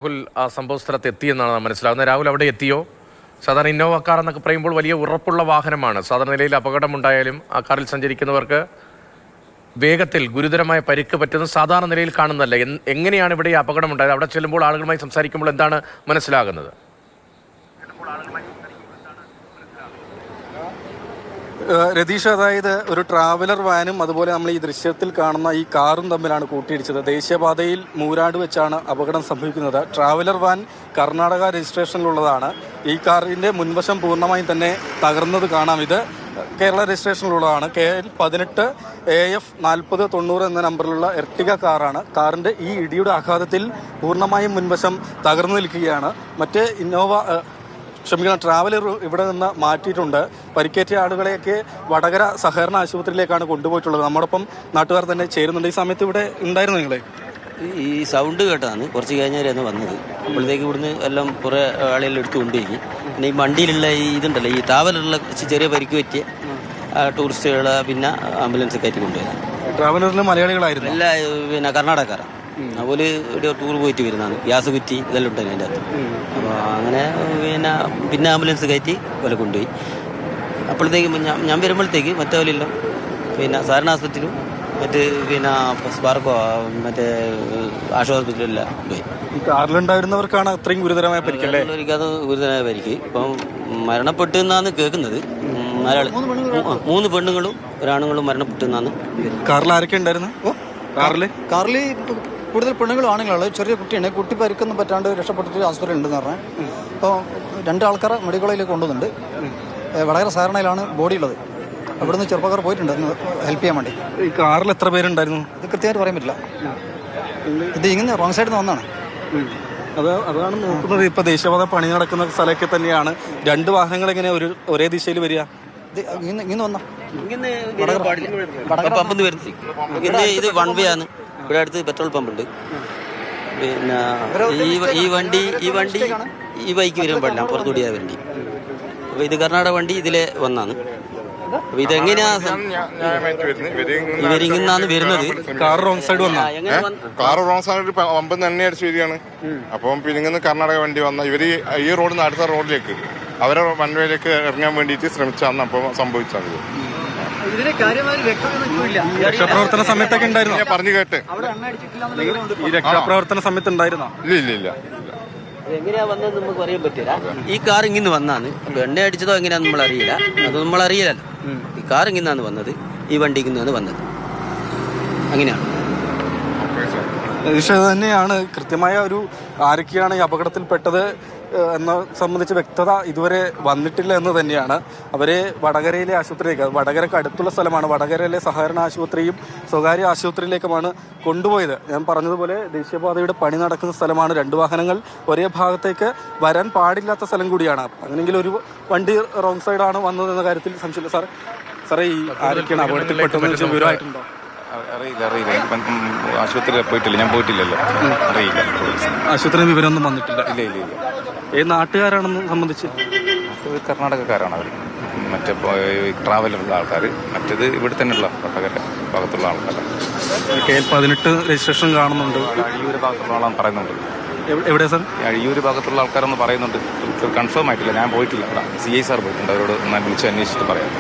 രാഹുൽ ആ സംഭവ സ്ഥലത്ത് എത്തിയെന്നാണ് മനസ്സിലാകുന്നത്. രാഹുൽ അവിടെ എത്തിയോ? സാധാരണ ഇന്നോവ കാർ എന്നൊക്കെ പറയുമ്പോൾ വലിയ ഉറപ്പുള്ള വാഹനമാണ്. സാധാരണ നിലയിൽ അപകടമുണ്ടായാലും ആ കാറിൽ സഞ്ചരിക്കുന്നവർക്ക് വേഗത്തിൽ ഗുരുതരമായ പരിക്ക് പറ്റുന്നത് സാധാരണ നിലയിൽ കാണുന്നതല്ല. എങ്ങനെയാണ് ഇവിടെ ഈ അപകടമുണ്ടായത്? അവിടെ ചെല്ലുമ്പോൾ ആളുകളുമായി സംസാരിക്കുമ്പോൾ എന്താണ് മനസ്സിലാകുന്നത്? രതീഷ്, അതായത് ഒരു ട്രാവലർ വാനും അതുപോലെ നമ്മൾ ഈ ദൃശ്യത്തിൽ കാണുന്ന ഈ കാറും തമ്മിലാണ് കൂട്ടിയിടിച്ചത്. ദേശീയപാതയിൽ മൂരാട് വെച്ചാണ് അപകടം സംഭവിക്കുന്നത്. ട്രാവലർ വാൻ കർണാടക രജിസ്ട്രേഷനിലുള്ളതാണ്. ഈ കാറിൻ്റെ മുൻവശം പൂർണ്ണമായും തന്നെ തകർന്നത് കാണാം. ഇത് കേരള രജിസ്ട്രേഷനിലുള്ളതാണ്. KL18 AF 4090 എന്ന നമ്പറിലുള്ള എർട്ടിക കാറാണ്. കാറിൻ്റെ ഈ ഇടിയുടെ ആഘാതത്തിൽ പൂർണ്ണമായും മുൻവശം തകർന്നു നിൽക്കുകയാണ്. മറ്റ് ട്രാവലർ ഇവിടെ നിന്ന് മാറ്റിയിട്ടുണ്ട്. പരിക്കേറ്റ ആളുകളെയൊക്കെ വടകര സഹകരണ ആശുപത്രിയിലേക്കാണ് കൊണ്ടുപോയിട്ടുള്ളത്. നമ്മോടൊപ്പം നാട്ടുകാർ തന്നെ ചേരുന്നുണ്ട്. ഈ സമയത്ത് ഇവിടെ ഉണ്ടായിരുന്നു നിങ്ങളെ? ഈ സൗണ്ട് കേട്ടതാണ് കുറച്ച് കഴിഞ്ഞായിരുന്നു വന്നത്. അപ്പോഴത്തേക്ക് ഇവിടുന്ന് എല്ലാം കുറേ ആളുകൾ എടുത്ത് കൊണ്ടുപോയി. പിന്നെ ഈ വണ്ടിയിലുള്ള ഈ ഇതുണ്ടല്ലോ, ഈ ട്രാവലറിലുള്ള ചെറിയ പരിക്ക് പറ്റിയ ടൂറിസ്റ്റുകൾ പിന്നെ ആംബുലൻസ് കയറ്റി കൊണ്ടുപോയി. ട്രാവലറിൽ മലയാളികളായിരുന്നു? എല്ലാ പിന്നെ കർണാടകക്കാരാണ്. അതുപോലെ ഒരു ടൂർ പോയിട്ട് വരുന്നതാണ്. ഗ്യാസ് കുറ്റി ഇതെല്ലാം ഉണ്ടായിരുന്നു അതിൻ്റെ അകത്ത്. അപ്പോൾ അങ്ങനെ പിന്നെ ആംബുലൻസ് കയറ്റി പോലെ കൊണ്ടുപോയി. അപ്പോഴത്തേക്ക് ഞാൻ വരുമ്പോഴത്തേക്ക് മറ്റേവരെല്ലാം പിന്നെ സാധാരണ ആശുപത്രിയിലും മറ്റ് പിന്നെ സ്പാർക്കോ മറ്റേ ആശുപത്രിയിലെല്ലാം പോയി. ഈ കാറിലുണ്ടായിരുന്നവർക്കാണ് അത്രയും ഗുരുതരമായ പരിക്കല്ലേ? അത് ഗുരുതരമായ പരിക്ക്. ഇപ്പം മരണപ്പെട്ടു എന്നാണ് കേൾക്കുന്നത്. 3 പെണ്ണുങ്ങളും ഒരാണുങ്ങളും മരണപ്പെട്ടു എന്നാണ്. കാറിൽ ആരൊക്കെ ഉണ്ടായിരുന്നു? കാറിൽ കൂടുതൽ പെണ്ണുങ്ങളും ആണുങ്ങളുള്ളത്. ചെറിയ കുട്ടിയാണ്. കുട്ടി പരിക്കൊന്നും പറ്റാണ്ട് രക്ഷപ്പെട്ടിട്ട് ആശുപത്രിയിൽ ഉണ്ടെന്ന് പറഞ്ഞാൽ. ഇപ്പോൾ 2 ആൾക്കാരെ മെഡിക്കൽ കോളേജിലേക്ക് കൊണ്ടുവന്നുണ്ട്. വടകര സാധാരണയിലാണ് ബോഡി ഉള്ളത്. അവിടുന്ന് ചെറുപ്പക്കാർ പോയിട്ടുണ്ട് ഹെൽപ്പ് ചെയ്യാൻ വേണ്ടി. ഈ കാറിൽ എത്ര പേരുണ്ടായിരുന്നു? ഇത് കൃത്യമായിട്ട് പറയാൻ പറ്റില്ല. ഇത് ഇങ്ങനെ റോങ് സൈഡിൽ നിന്ന് വന്നാണ്. അതാണ് നോക്കുന്നത്. ഇപ്പോൾ ദേശീയപാത പണി നടക്കുന്ന സ്ഥലമൊക്കെ തന്നെയാണ്. 2 വാഹനങ്ങൾ എങ്ങനെ ഒരേ ദിശയിൽ വരിക? ഇങ്ങനെ വന്നാ പമ്പ് വരുന്നത്. ഇത് 1 വേ ആണ്. ഇവിടെ അടുത്ത് പെട്രോൾ പമ്പ് ഉണ്ട്. പിന്നെ ഈ ബൈക്ക് വരാൻ പാടില്ല, പുറത്തുകൂടിയ വണ്ടി. അപ്പോൾ ഇത് കർണാടക വണ്ടി ഇതിലെ വന്നാണ്. അപ്പൊ ഇതെങ്ങനെയാ ഇവരിങ്ങാണ് വരുന്നത്? കാർ റോങ് സൈഡ് വന്നാ? കാറ് റോങ് സൈഡ് പമ്പ് എണ്ണ അടിച്ച് വരികയാണ്. അപ്പം പിന്നെ കർണാടക വണ്ടി വന്ന ഇവര് ഈ റോഡിൽ നിന്ന് അടുത്ത റോഡിലേക്ക് അവരെ വൺവേയിലേക്ക് ഇറങ്ങാൻ വേണ്ടിയിട്ട് ശ്രമിച്ചാണ് അപ്പോൾ സംഭവിച്ചത്. രക്ഷാപ്രവർത്തന സമയത്തൊക്കെ ഉണ്ടായിരുന്നു? പറഞ്ഞു കേട്ട് ഈ രക്ഷാപ്രവർത്തന സമയത്ത് ഉണ്ടായിരുന്നോ? ഇല്ല. എങ്ങനെയാ വന്നത് നമുക്ക് പറയാൻ പറ്റില്ല. ഈ കാർ ഇങ്ങനെ വന്നാണ്. എണ്ണ അടിച്ചതോ എങ്ങനെയാന്ന് നമ്മൾ അറിയില്ല. അത് നമ്മൾ അറിയില്ലല്ലോ. ഈ കാർ ഇങ്ങനെയാണ് വന്നത്, ഈ വണ്ടി ഇങ്ങനെയാണ് വന്നത്. അങ്ങനെയാണ്. തന്നെയാണ് കൃത്യമായ ഒരു ആരൊക്കെയാണ് ഈ അപകടത്തിൽപ്പെട്ടത് എന്നെ സംബന്ധിച്ച് വ്യക്തത ഇതുവരെ വന്നിട്ടില്ല എന്ന് തന്നെയാണ്. അവരെ വടകരയിലെ ആശുപത്രിയിലേക്ക്, വടകരക്ക് അടുത്തുള്ള സ്ഥലമാണ്, വടകരയിലെ സഹകരണ ആശുപത്രിയും സ്വകാര്യ ആശുപത്രിയിലേക്കുമാണ് കൊണ്ടുപോയത്. ഞാൻ പറഞ്ഞതുപോലെ ദേശീയപാതയുടെ പണി നടക്കുന്ന സ്ഥലമാണ്. 2 വാഹനങ്ങൾ ഒരേ ഭാഗത്തേക്ക് വരാൻ പാടില്ലാത്ത സ്ഥലം കൂടിയാണ്. അങ്ങനെയെങ്കിൽ ഒരു വണ്ടി റോങ് സൈഡാണ് വന്നതെന്ന കാര്യത്തിൽ സംശയമില്ല. സാറേ, ഈ ആരൊക്കെയാണ് അപകടത്തിൽപ്പെട്ടതെന്ന് വിവരമായിട്ടുണ്ടോ? അറിയില്ല. ആശുപത്രിയിൽ പോയിട്ടില്ല. ഞാൻ പോയിട്ടില്ലല്ലോ, അറിയില്ല. ആശുപത്രി വിവരമൊന്നും വന്നിട്ടില്ല? ഇല്ല. ഏത് നാട്ടുകാരാണെന്ന് സംബന്ധിച്ച്? കർണാടകക്കാരാണ് അവർ. മറ്റേ ട്രാവലറുള്ള ആൾക്കാർ. മറ്റേത് ഇവിടെ തന്നെയുള്ള വടകര ഭാഗത്തുള്ള ആൾക്കാരാണ്. KL18 രജിസ്ട്രേഷൻ കാണുന്നുണ്ട്. അഴിയൂർ ഭാഗത്തുള്ള ആളാണ് പറയുന്നുണ്ട്. എവിടെ സാർ? അഴിയൂർ ഭാഗത്തുള്ള ആൾക്കാരെന്ന് പറയുന്നുണ്ട്. കൺഫേം ആയിട്ടില്ല. ഞാൻ പോയിട്ടില്ല. അവിടെ CI സാർ പോയിട്ടുണ്ട്. അവരോട് വിളിച്ച് അന്വേഷിച്ചിട്ട് പറയാം.